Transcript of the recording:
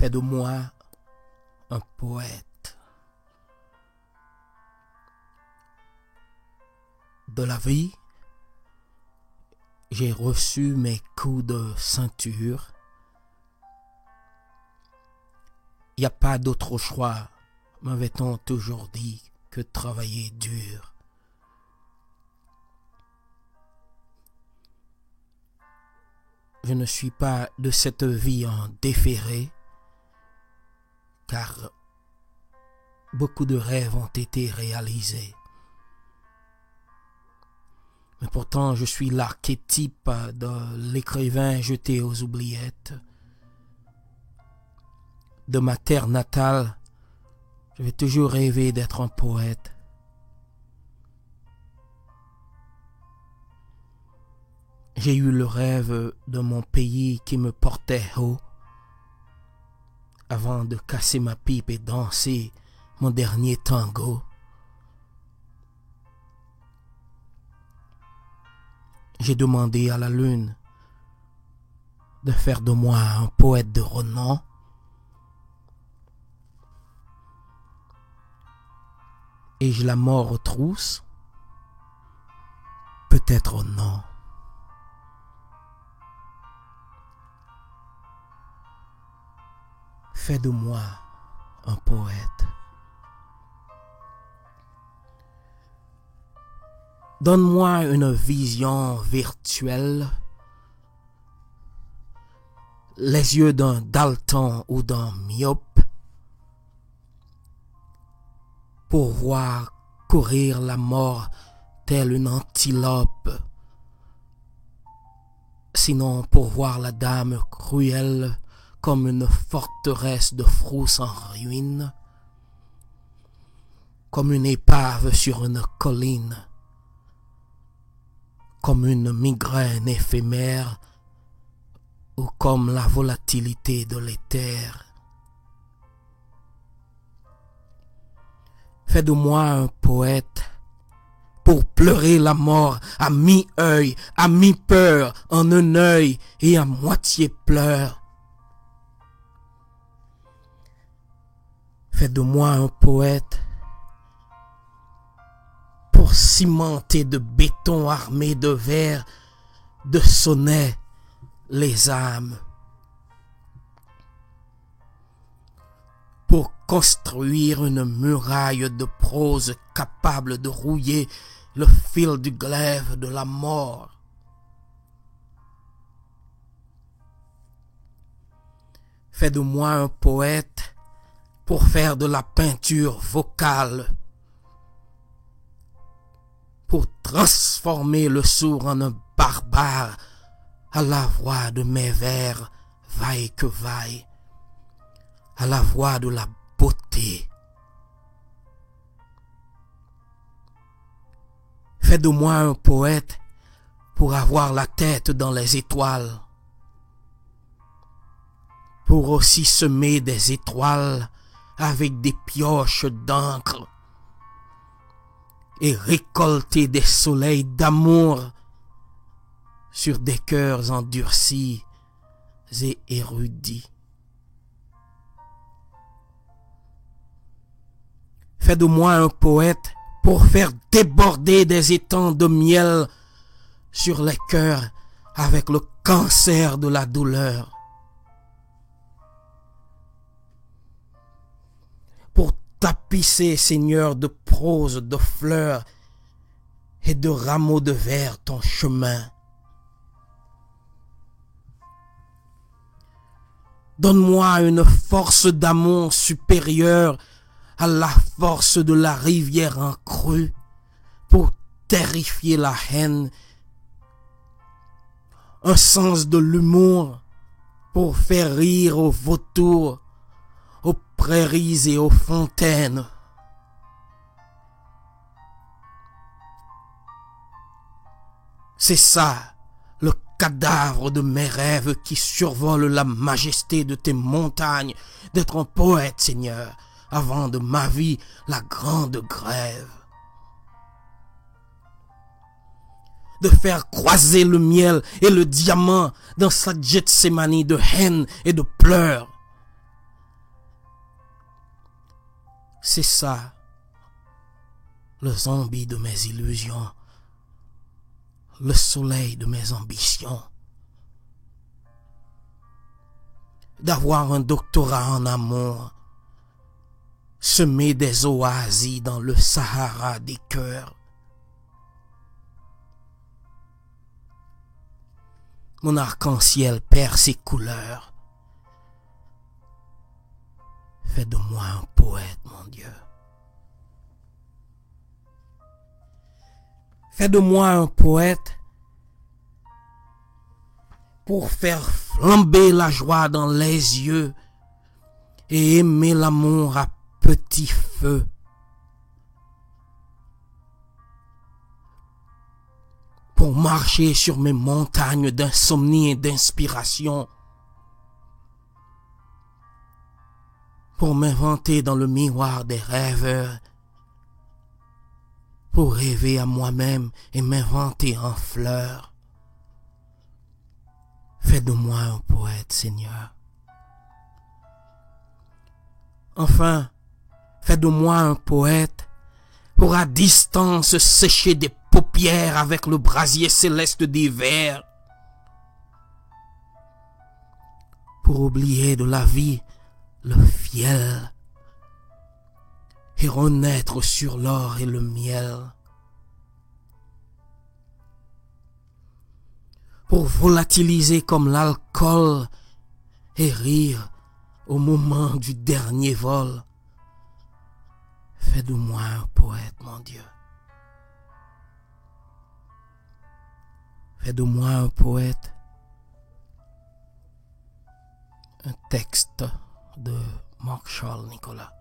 Fais de moi un poète. De la vie, j'ai reçu mes coups de ceinture. Il n'y a pas d'autre choix, m'avait-on toujours dit, que de travailler dur. Je ne suis pas de cette vie en déféré, car beaucoup de rêves ont été réalisés. Mais pourtant, je suis l'archétype de l'écrivain jeté aux oubliettes. De ma terre natale, je vais toujours rêver d'être un poète. J'ai eu le rêve de mon pays qui me portait haut, avant de casser ma pipe et danser mon dernier tango. J'ai demandé à la lune de faire de moi un poète de renom. Ai-je la mort aux trousses? Peut-être non. Fais de moi un poète. Donne-moi une vision virtuelle, les yeux d'un Dalton ou d'un myope, pour voir courir la mort telle une antilope, sinon pour voir la dame cruelle comme une forteresse de frousse en ruine, comme une épave sur une colline, comme une migraine éphémère ou comme la volatilité de l'éther. Fais de moi un poète pour pleurer la mort à mi-œil, à mi-peur, en un œil et à moitié pleur. Fais de moi un poète pour cimenter de béton armé de verre, de sonnets, les âmes. Pour construire une muraille de prose capable de rouiller le fil du glaive de la mort. Fais de moi un poète pour faire de la peinture vocale, pour transformer le sourd en un barbare à la voix de mes vers, vaille que vaille, à la voix de la beauté. Fais de moi un poète pour avoir la tête dans les étoiles, pour aussi semer des étoiles avec des pioches d'encre et récolter des soleils d'amour sur des cœurs endurcis et érudits. Fais de moi un poète pour faire déborder des étangs de miel sur les cœurs avec le cancer de la douleur. Pour tapisser, Seigneur, de prose, de fleurs et de rameaux de verre ton chemin. Donne-moi une force d'amour supérieure à la force de la rivière en crue pour terrifier la haine, un sens de l'humour pour faire rire aux vautours, aux prairies et aux fontaines. C'est ça, le cadavre de mes rêves qui survole la majesté de tes montagnes, d'être un poète, Seigneur, avant de ma vie la grande grève. De faire croiser le miel et le diamant dans sa Gethsémanie de haine et de pleurs. C'est ça, le zombie de mes illusions, le soleil de mes ambitions. D'avoir un doctorat en amour, semer des oasis dans le Sahara des cœurs. Mon arc-en-ciel perd ses couleurs. Fais de moi un poète, mon Dieu. Fais de moi un poète pour faire flamber la joie dans les yeux et aimer l'amour à petit feu. Pour marcher sur mes montagnes d'insomnie et d'inspiration. Pour m'inventer dans le miroir des rêveurs. Pour rêver à moi-même et m'inventer en fleurs. Fais de moi un poète, Seigneur. Enfin, fais de moi un poète pour à distance sécher des paupières avec le brasier céleste des vers. Pour oublier de la vie le fiel et renaître sur l'or et le miel. Pour volatiliser comme l'alcool et rire au moment du dernier vol. Fais de moi un poète, mon Dieu. Fais de moi un poète. Un texte de Marc Charles Nicolas.